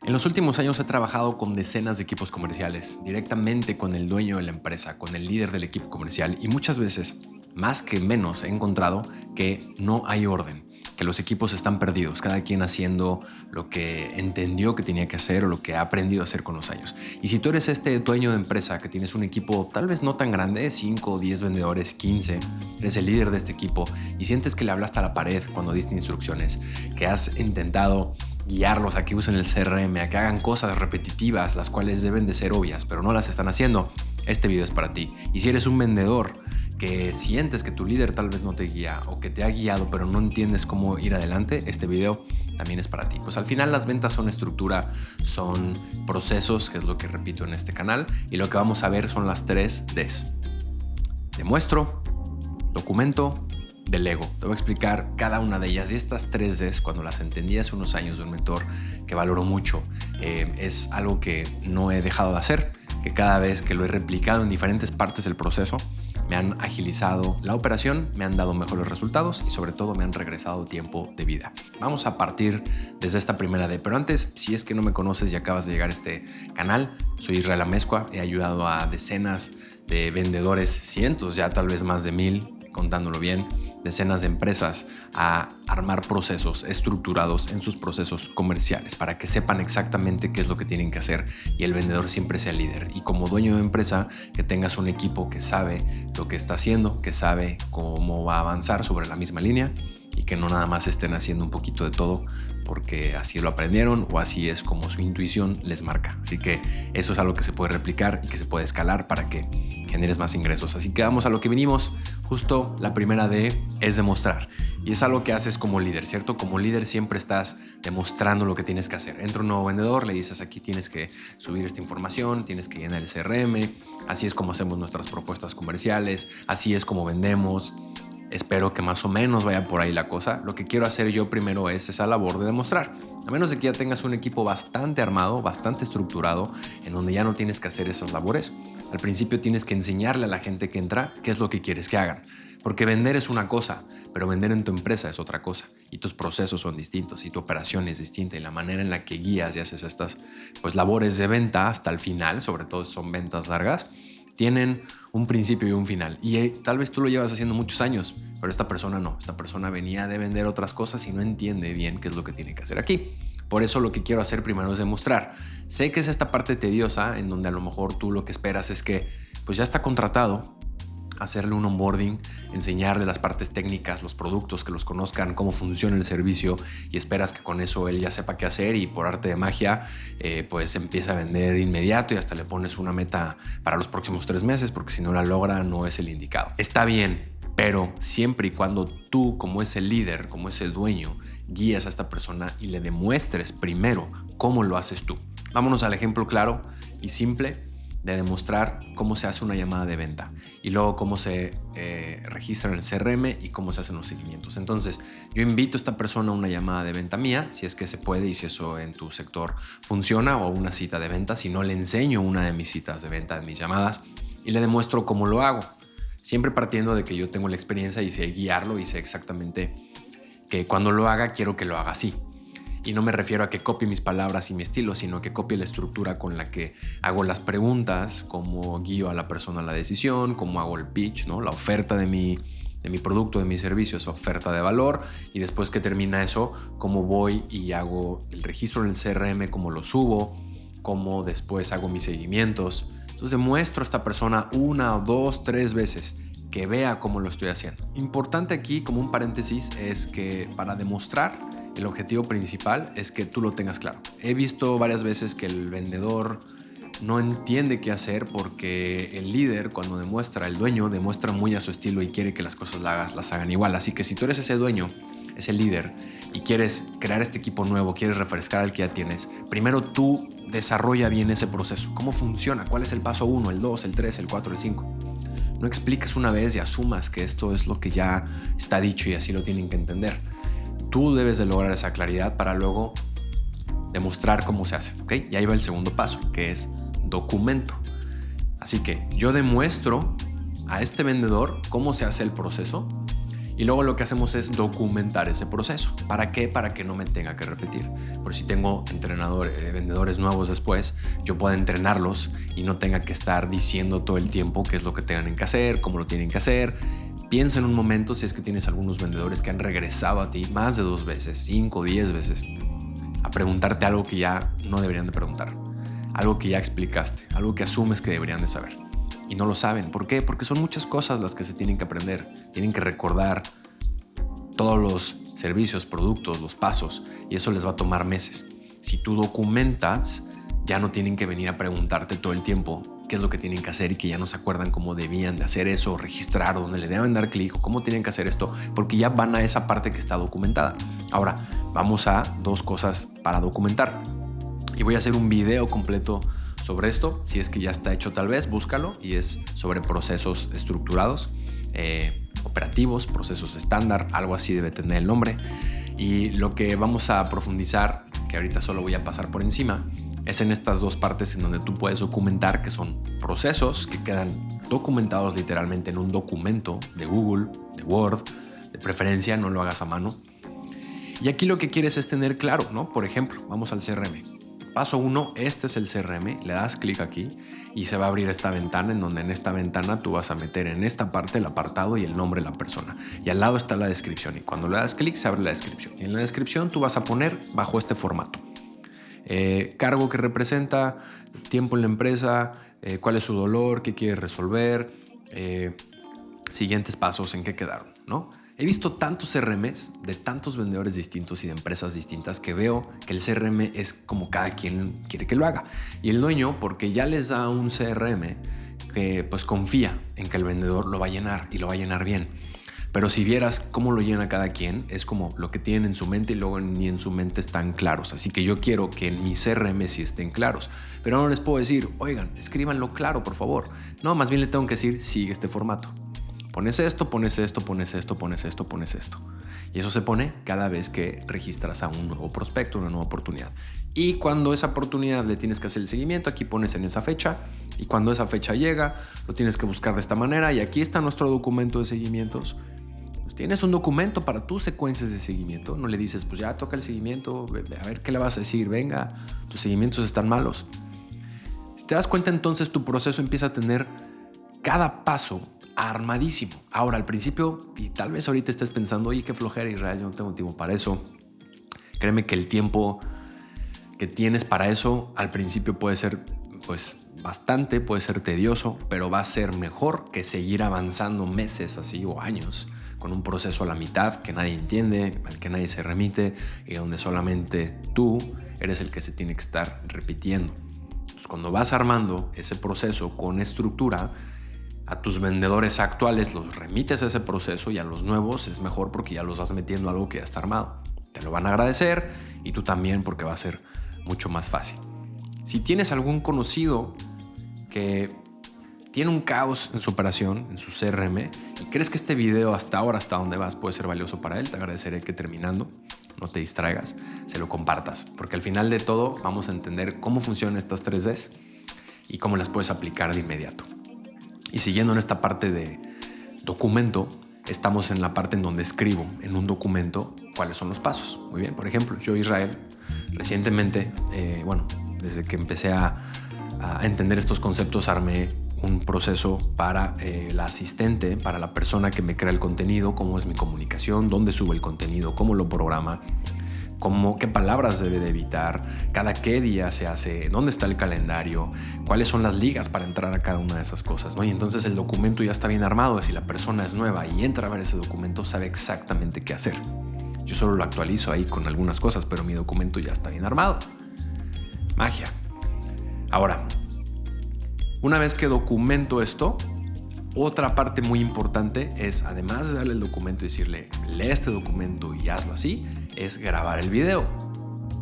En los últimos años he trabajado con decenas de equipos comerciales, directamente con el dueño de la empresa, con el líder del equipo comercial y muchas veces, más que menos, he encontrado que no hay orden, que los equipos están perdidos, cada quien haciendo lo que entendió que tenía que hacer o lo que ha aprendido a hacer con los años. Y si tú eres este dueño de empresa que tienes un equipo tal vez no tan grande, 5 o 10 vendedores, 15, eres el líder de este equipo y sientes que le hablaste a la pared cuando diste instrucciones, que has intentado guiarlos a que usen el CRM, a que hagan cosas repetitivas, las cuales deben de ser obvias, pero no las están haciendo, este video es para ti. Y si eres un vendedor que sientes que tu líder tal vez no te guía o que te ha guiado pero no entiendes cómo ir adelante, este video también es para ti. Pues al final las ventas son estructura, son procesos, que es lo que repito en este canal, y lo que vamos a ver son las 3 Ds. Demuestro, documento, delego. Te voy a explicar cada una de ellas, y estas 3 Ds, cuando las entendí hace unos años de un mentor que valoro mucho, es algo que no he dejado de hacer, que cada vez que lo he replicado en diferentes partes del proceso, me han agilizado la operación, me han dado mejores resultados y sobre todo me han regresado tiempo de vida. Vamos a partir desde esta primera D, pero antes, si es que no me conoces y acabas de llegar a este canal, soy Israel Amezcua, he ayudado a decenas de vendedores, cientos, ya tal vez más de 1000, contándolo bien, decenas de empresas a armar procesos estructurados en sus procesos comerciales para que sepan exactamente qué es lo que tienen que hacer y el vendedor siempre sea el líder. Y como dueño de empresa, que tengas un equipo que sabe lo que está haciendo, que sabe cómo va a avanzar sobre la misma línea y que no nada más estén haciendo un poquito de todo porque así lo aprendieron o así es como su intuición les marca. Así que eso es algo que se puede replicar y que se puede escalar para que generes más ingresos. Así que vamos a lo que vinimos. Justo la primera D es demostrar. Y es algo que haces como líder, ¿cierto? Como líder siempre estás demostrando lo que tienes que hacer. Entra un nuevo vendedor, le dices aquí tienes que subir esta información, tienes que llenar el CRM, así es como hacemos nuestras propuestas comerciales, así es como vendemos. Espero que más o menos vaya por ahí la cosa. Lo que quiero hacer yo primero es esa labor de demostrar. A menos de que ya tengas un equipo bastante armado, bastante estructurado, en donde ya no tienes que hacer esas labores. Al principio tienes que enseñarle a la gente que entra qué es lo que quieres que hagan. Porque vender es una cosa, pero vender en tu empresa es otra cosa. Y tus procesos son distintos y tu operación es distinta. Y la manera en la que guías y haces estas labores de venta hasta el final, sobre todo si son ventas largas, tienen un principio y un final. Y tal vez tú lo llevas haciendo muchos años, pero esta persona no. Esta persona venía de vender otras cosas y no entiende bien qué es lo que tiene que hacer aquí. Por eso lo que quiero hacer primero es demostrar. Sé que es esta parte tediosa en donde a lo mejor tú lo que esperas es que pues ya está contratado, hacerle un onboarding, enseñarle las partes técnicas, los productos, que los conozcan, cómo funciona el servicio y esperas que con eso él ya sepa qué hacer y por arte de magia pues empieza a vender de inmediato y hasta le pones una meta para los próximos 3 meses porque si no la logra no es el indicado. Está bien, pero siempre y cuando tú como es el líder, como es el dueño, guías a esta persona y le demuestres primero cómo lo haces tú. Vámonos al ejemplo claro y simple de demostrar cómo se hace una llamada de venta y luego cómo se registra en el CRM y cómo se hacen los seguimientos. Entonces, yo invito a esta persona a una llamada de venta mía, si es que se puede y si eso en tu sector funciona, o una cita de venta. Si no, le enseño una de mis citas de venta, de mis llamadas, y le demuestro cómo lo hago. Siempre partiendo de que yo tengo la experiencia y sé guiarlo y sé exactamente que cuando lo haga, quiero que lo haga así. Y no me refiero a que copie mis palabras y mi estilo, sino que copie la estructura con la que hago las preguntas, cómo guío a la persona a la decisión, cómo hago el pitch, ¿no? La oferta de mi producto, de mi servicio, esa oferta de valor. Y después que termina eso, cómo voy y hago el registro en el CRM, cómo lo subo, cómo después hago mis seguimientos. Entonces demuestro a esta persona 1, 2, 3 veces que vea cómo lo estoy haciendo. Importante aquí, como un paréntesis, es que para demostrar, el objetivo principal es que tú lo tengas claro. He visto varias veces que el vendedor no entiende qué hacer porque el líder, cuando demuestra, el dueño demuestra muy a su estilo y quiere que las cosas las hagan igual. Así que si tú eres ese dueño, ese líder, y quieres crear este equipo nuevo, quieres refrescar al que ya tienes, primero tú desarrolla bien ese proceso. ¿Cómo funciona? ¿Cuál es el paso 1, el 2, el 3, el 4, el 5? No expliques una vez y asumas que esto es lo que ya está dicho y así lo tienen que entender. Tú debes de lograr esa claridad para luego demostrar cómo se hace, ¿ok? Y ahí va el segundo paso, que es documento. Así que yo demuestro a este vendedor cómo se hace el proceso Y luego lo que hacemos es documentar ese proceso. ¿Para qué? Para que no me tenga que repetir. Por si tengo vendedores nuevos después, yo pueda entrenarlos y no tenga que estar diciendo todo el tiempo qué es lo que tengan que hacer, cómo lo tienen que hacer. Piensa en un momento si es que tienes algunos vendedores que han regresado a ti más de 2 veces, 5, 10 veces, a preguntarte algo que ya no deberían de preguntar. Algo que ya explicaste, algo que asumes que deberían de saber. Y no lo saben. ¿Por qué? Porque son muchas cosas las que se tienen que aprender. Tienen que recordar todos los servicios, productos, los pasos, y eso les va a tomar meses. Si tú documentas, ya no tienen que venir a preguntarte todo el tiempo qué es lo que tienen que hacer y que ya no se acuerdan cómo debían de hacer eso, registrar, o dónde le deben dar clic, o cómo tienen que hacer esto, porque ya van a esa parte que está documentada. Ahora, vamos a 2 cosas para documentar. Y voy a hacer un video completo sobre esto. Si es que ya está hecho, tal vez, búscalo. Y es sobre procesos estructurados, operativos, procesos estándar, algo así debe tener el nombre. Y lo que vamos a profundizar, que ahorita solo voy a pasar por encima, es en estas 2 partes en donde tú puedes documentar, que son procesos que quedan documentados literalmente en un documento de Google, de Word, de preferencia no lo hagas a mano. Y aquí lo que quieres es tener claro, ¿no? Por ejemplo, vamos al CRM. Paso 1, este es el CRM, le das clic aquí y se va a abrir esta ventana, en donde en esta ventana tú vas a meter en esta parte el apartado y el nombre de la persona. Y al lado está la descripción, y cuando le das clic se abre la descripción. Y en la descripción tú vas a poner bajo este formato: cargo que representa, tiempo en la empresa, cuál es su dolor, qué quiere resolver, siguientes pasos, en qué quedaron, ¿no? He visto tantos CRMs de tantos vendedores distintos y de empresas distintas que veo que el CRM es como cada quien quiere que lo haga. Y el dueño, porque ya les da un CRM, que pues confía en que el vendedor lo va a llenar y lo va a llenar bien. Pero si vieras cómo lo llena cada quien, es como lo que tienen en su mente y luego ni en su mente están claros. Así que yo quiero que en mi CRM sí estén claros. Pero no les puedo decir, oigan, escríbanlo claro, por favor. No, más bien le tengo que decir, sigue este formato. Pones esto, pones esto, pones esto, pones esto, pones esto. Y eso se pone cada vez que registras a un nuevo prospecto, una nueva oportunidad. Y cuando esa oportunidad le tienes que hacer el seguimiento, aquí pones en esa fecha. Y cuando esa fecha llega, lo tienes que buscar de esta manera. Y aquí está nuestro documento de seguimientos. Pues tienes un documento para tus secuencias de seguimiento. No le dices, pues ya toca el seguimiento, a ver qué le vas a decir. Venga, tus seguimientos están malos. Si te das cuenta, entonces tu proceso empieza a tener cada paso armadísimo. Ahora, al principio, y tal vez ahorita estés pensando, oye, qué flojera, Israel, yo no tengo tiempo para eso. Créeme que el tiempo que tienes para eso al principio puede ser pues bastante, puede ser tedioso, pero va a ser mejor que seguir avanzando meses así o años con un proceso a la mitad que nadie entiende, al que nadie se remite y donde solamente tú eres el que se tiene que estar repitiendo. Entonces, cuando vas armando ese proceso con estructura, a tus vendedores actuales los remites a ese proceso, y a los nuevos es mejor porque ya los vas metiendo a algo que ya está armado. Te lo van a agradecer y tú también, porque va a ser mucho más fácil. Si tienes algún conocido que tiene un caos en su operación, en su CRM, y crees que este video hasta ahora, hasta donde vas, puede ser valioso para él, te agradeceré que terminando, no te distraigas, se lo compartas, porque al final de todo vamos a entender cómo funcionan estas 3Ds y cómo las puedes aplicar de inmediato. Y siguiendo en esta parte de documento, estamos en la parte en donde escribo en un documento cuáles son los pasos. Muy bien, por ejemplo, yo, Israel, recientemente, desde que empecé a entender estos conceptos, armé un proceso para la asistente, para la persona que me crea el contenido, cómo es mi comunicación, dónde sube el contenido, cómo lo programa, qué palabras debe de evitar, cada qué día se hace, dónde está el calendario, cuáles son las ligas para entrar a cada una de esas cosas, ¿no? Y entonces el documento ya está bien armado. Si la persona es nueva y entra a ver ese documento, sabe exactamente qué hacer. Yo solo lo actualizo ahí con algunas cosas, pero mi documento ya está bien armado. Magia. Ahora, una vez que documento esto, otra parte muy importante es, además de darle el documento y decirle, lee este documento y hazlo así, es grabar el video.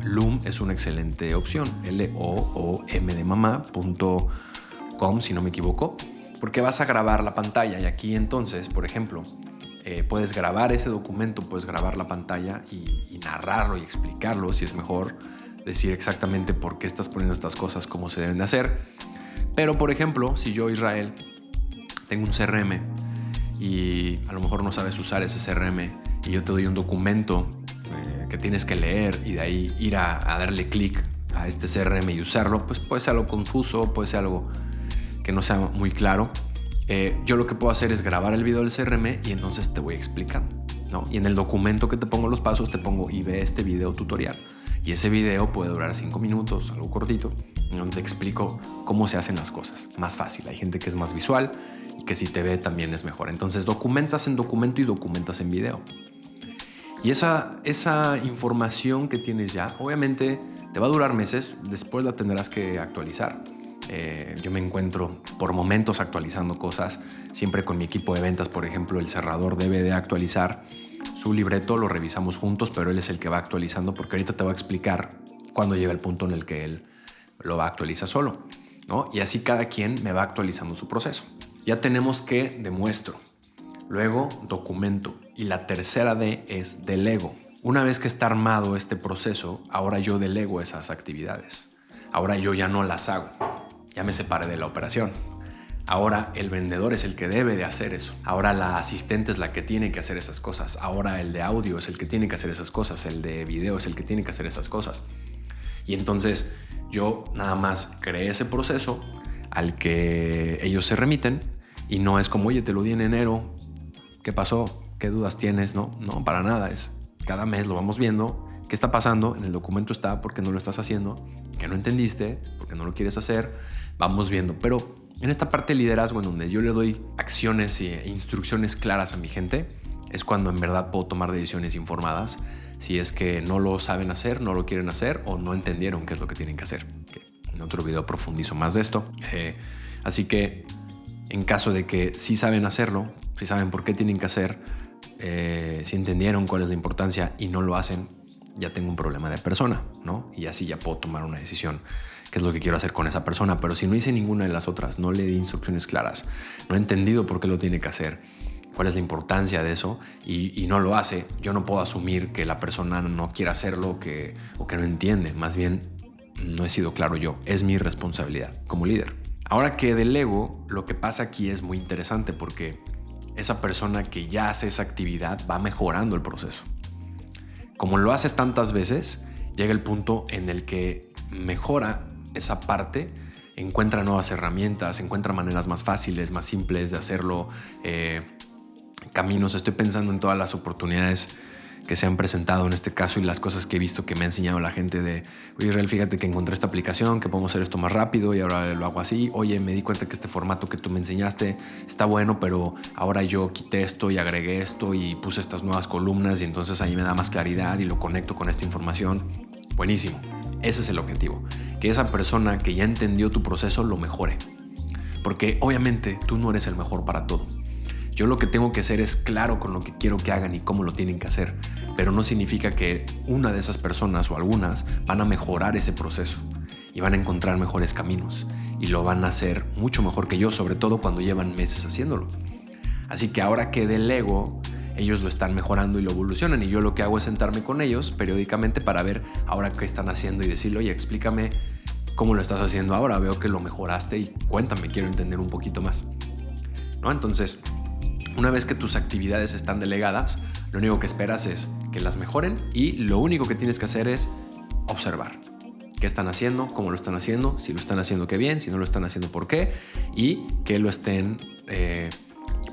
Loom es una excelente opción, loom.com, si no me equivoco, porque vas a grabar la pantalla. Y aquí entonces, por ejemplo, puedes grabar ese documento, puedes grabar la pantalla y narrarlo y explicarlo, si es mejor, decir exactamente por qué estás poniendo estas cosas, cómo se deben de hacer. Pero, por ejemplo, si yo, Israel, tengo un CRM y a lo mejor no sabes usar ese CRM y yo te doy un documento que tienes que leer y de ahí ir a darle clic a este CRM y usarlo, pues puede ser algo confuso, puede ser algo que no sea muy claro. Yo lo que puedo hacer es grabar el video del CRM y entonces te voy explicando, ¿no? Y en el documento que te pongo los pasos te pongo y ve este video tutorial. Y ese video puede durar 5 minutos, algo cortito, en donde te explico cómo se hacen las cosas. Más fácil. Hay gente que es más visual y que si te ve también es mejor. Entonces documentas en documento y documentas en video. Y esa información que tienes ya, obviamente te va a durar meses, después la tendrás que actualizar. Yo me encuentro por momentos actualizando cosas, siempre con mi equipo de ventas, por ejemplo, el cerrador debe de actualizar su libreto, lo revisamos juntos, pero él es el que va actualizando, porque ahorita te voy a explicar cuándo llega el punto en el que él lo va a actualizar solo, ¿no? Y así cada quien me va actualizando su proceso. Ya tenemos que demuestro, luego documento, y la tercera D es delego. Una vez que está armado este proceso, ahora yo delego esas actividades. Ahora yo ya no las hago. Ya me separé de la operación. Ahora el vendedor es el que debe de hacer eso. Ahora la asistente es la que tiene que hacer esas cosas. Ahora el de audio es el que tiene que hacer esas cosas. El de video es el que tiene que hacer esas cosas. Y entonces yo nada más creé ese proceso al que ellos se remiten y no es como, oye, te lo di en enero. ¿Qué pasó? ¿Qué dudas tienes? No, para nada. Es cada mes lo vamos viendo. ¿Qué está pasando? En el documento está, ¿por qué no lo estás haciendo? ¿Qué no entendiste? ¿Por qué no lo quieres hacer? Vamos viendo. Pero en esta parte de liderazgo, en donde yo le doy acciones e instrucciones claras a mi gente, es cuando en verdad puedo tomar decisiones informadas. Si es que no lo saben hacer, no lo quieren hacer o no entendieron qué es lo que tienen que hacer. Que en otro video profundizo más de esto. Así que en caso de que sí saben hacerlo, si saben por qué tienen que hacer, si entendieron cuál es la importancia y no lo hacen, ya tengo un problema de persona, ¿no? Y así ya puedo tomar una decisión, qué es lo que quiero hacer con esa persona. Pero si no hice ninguna de las otras, no le di instrucciones claras, no he entendido por qué lo tiene que hacer, cuál es la importancia de eso y no lo hace, yo no puedo asumir que la persona no quiera hacerlo o que no entiende. Más bien, no he sido claro yo. Es mi responsabilidad como líder. Ahora que delego, lo que pasa aquí es muy interesante porque esa persona que ya hace esa actividad va mejorando el proceso. Como lo hace tantas veces, llega el punto en el que mejora esa parte, encuentra nuevas herramientas, encuentra maneras más fáciles, más simples de hacerlo, caminos. Estoy pensando en todas las oportunidades que se han presentado en este caso y las cosas que he visto que me ha enseñado la gente de, oye, Israel, fíjate que encontré esta aplicación, que podemos hacer esto más rápido y ahora lo hago así. Oye, me di cuenta que este formato que tú me enseñaste está bueno, pero ahora yo quité esto y agregué esto y puse estas nuevas columnas y entonces ahí me da más claridad y lo conecto con esta información. Buenísimo. Ese es el objetivo. Que esa persona que ya entendió tu proceso lo mejore. Porque obviamente tú no eres el mejor para todo. Yo lo que tengo que hacer es claro con lo que quiero que hagan y cómo lo tienen que hacer, pero no significa que una de esas personas o algunas van a mejorar ese proceso y van a encontrar mejores caminos y lo van a hacer mucho mejor que yo, sobre todo cuando llevan meses haciéndolo. Así que ahora que delego, ellos lo están mejorando y lo evolucionan y yo lo que hago es sentarme con ellos periódicamente para ver ahora qué están haciendo y decirle, oye, explícame cómo lo estás haciendo ahora, veo que lo mejoraste y cuéntame, quiero entender un poquito más, ¿no? Entonces, una vez que tus actividades están delegadas, lo único que esperas es que las mejoren y lo único que tienes que hacer es observar qué están haciendo, cómo lo están haciendo, si lo están haciendo qué bien, si no lo están haciendo por qué y que lo estén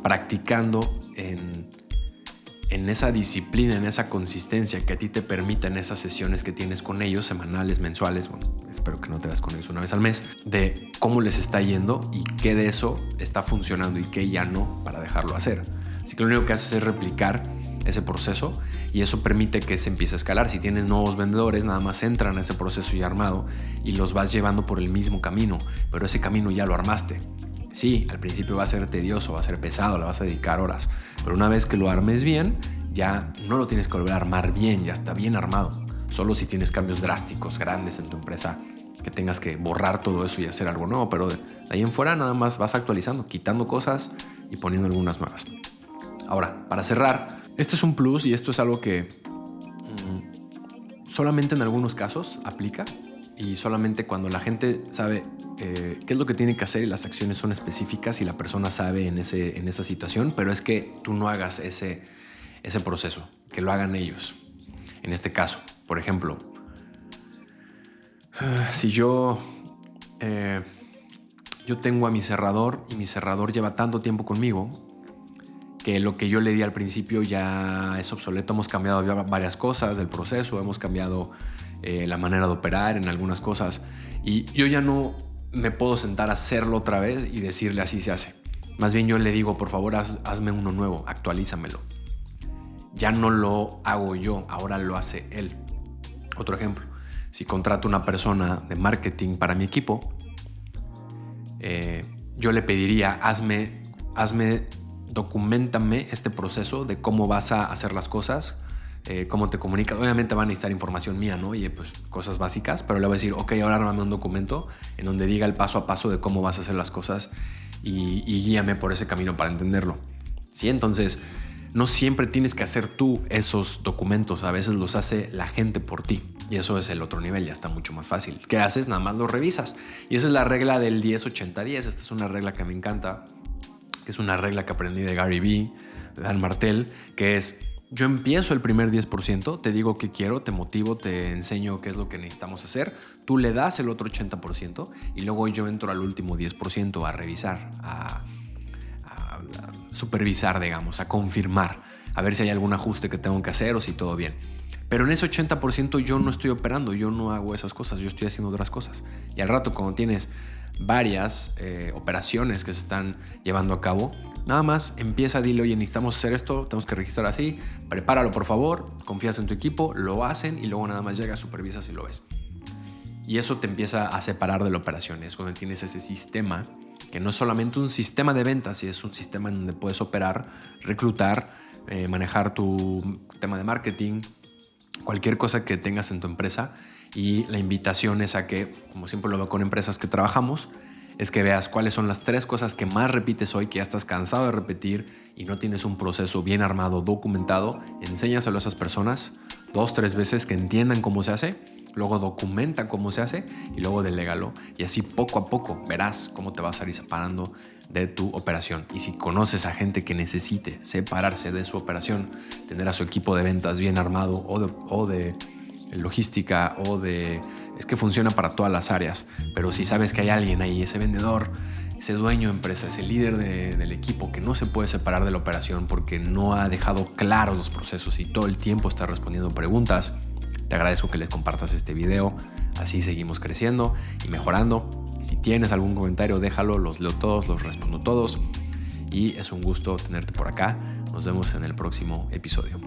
practicando en esa disciplina, en esa consistencia que a ti te permita en esas sesiones que tienes con ellos, semanales, mensuales, bueno, espero que no te veas con ellos una vez al mes, de cómo les está yendo y qué de eso está funcionando y qué ya no, para dejarlo hacer. Así que lo único que haces es replicar ese proceso y eso permite que se empiece a escalar. Si tienes nuevos vendedores, nada más entran a ese proceso ya armado y los vas llevando por el mismo camino, pero ese camino ya lo armaste. Sí, al principio va a ser tedioso, va a ser pesado, le vas a dedicar horas, pero una vez que lo armes bien, ya no lo tienes que volver a armar bien, ya está bien armado. Solo si tienes cambios drásticos, grandes en tu empresa, que tengas que borrar todo eso y hacer algo nuevo, pero de ahí en fuera nada más vas actualizando, quitando cosas y poniendo algunas nuevas. Ahora, para cerrar, este es un plus y esto es algo que solamente en algunos casos aplica y solamente cuando la gente sabe qué es lo que tiene que hacer y las acciones son específicas y la persona sabe en esa situación, pero es que tú no hagas ese proceso, que lo hagan ellos. En este caso, por ejemplo, si yo tengo a mi cerrador y mi cerrador lleva tanto tiempo conmigo que lo que yo le di al principio ya es obsoleto. Hemos cambiado ya varias cosas del proceso, hemos cambiado la manera de operar en algunas cosas y yo ya no me puedo sentar a hacerlo otra vez y decirle así se hace. Más bien yo le digo, por favor, hazme uno nuevo, actualízamelo. Ya no lo hago yo, ahora lo hace él. Otro ejemplo, si contrato una persona de marketing para mi equipo, yo le pediría, documentame este proceso de cómo vas a hacer las cosas, cómo te comunicas. Obviamente van a necesitar información mía, ¿no? Y pues cosas básicas, pero le voy a decir, ok, ahora ármame un documento en donde diga el paso a paso de cómo vas a hacer las cosas y guíame por ese camino para entenderlo. ¿Sí? Entonces, no siempre tienes que hacer tú esos documentos, a veces los hace la gente por ti. Y eso es el otro nivel, ya está mucho más fácil. ¿Qué haces? Nada más lo revisas. Y esa es la regla del 10-80-10. Esta es una regla que me encanta, que es una regla que aprendí de Gary Vee, de Dan Martell, que es: yo empiezo el primer 10%, te digo qué quiero, te motivo, te enseño qué es lo que necesitamos hacer, tú le das el otro 80% y luego yo entro al último 10% a revisar, a supervisar, digamos, a confirmar, a ver si hay algún ajuste que tengo que hacer o si todo bien. Pero en ese 80% yo no estoy operando, yo no hago esas cosas, yo estoy haciendo otras cosas. Y al rato, cuando tienes varias operaciones que se están llevando a cabo, nada más empieza, dile, oye, necesitamos hacer esto, tenemos que registrar así, prepáralo por favor, confías en tu equipo, lo hacen y luego nada más llegas, supervisas y lo ves. Y eso te empieza a separar de la operación. Es cuando tienes ese sistema, que no es solamente un sistema de ventas, es un sistema en donde puedes operar, reclutar, manejar tu tema de marketing, cualquier cosa que tengas en tu empresa. Y la invitación es a que, como siempre lo veo con empresas que trabajamos, es que veas cuáles son las 3 cosas que más repites hoy, que ya estás cansado de repetir y no tienes un proceso bien armado, documentado. Enséñaselo a esas personas 2-3 veces, que entiendan cómo se hace, luego documenta cómo se hace y luego delégalo. Y así poco a poco verás cómo te vas a ir separando de tu operación. Y si conoces a gente que necesite separarse de su operación, tener a su equipo de ventas bien armado o de logística es que funciona para todas las áreas, pero si sabes que hay alguien ahí, ese vendedor, ese dueño de empresa, ese líder del equipo que no se puede separar de la operación porque no ha dejado claros los procesos y todo el tiempo está respondiendo preguntas, te agradezco que le compartas este video. Así seguimos creciendo y mejorando. Si tienes algún comentario, déjalo, los leo todos, los respondo todos y es un gusto tenerte por acá. Nos vemos en el próximo episodio.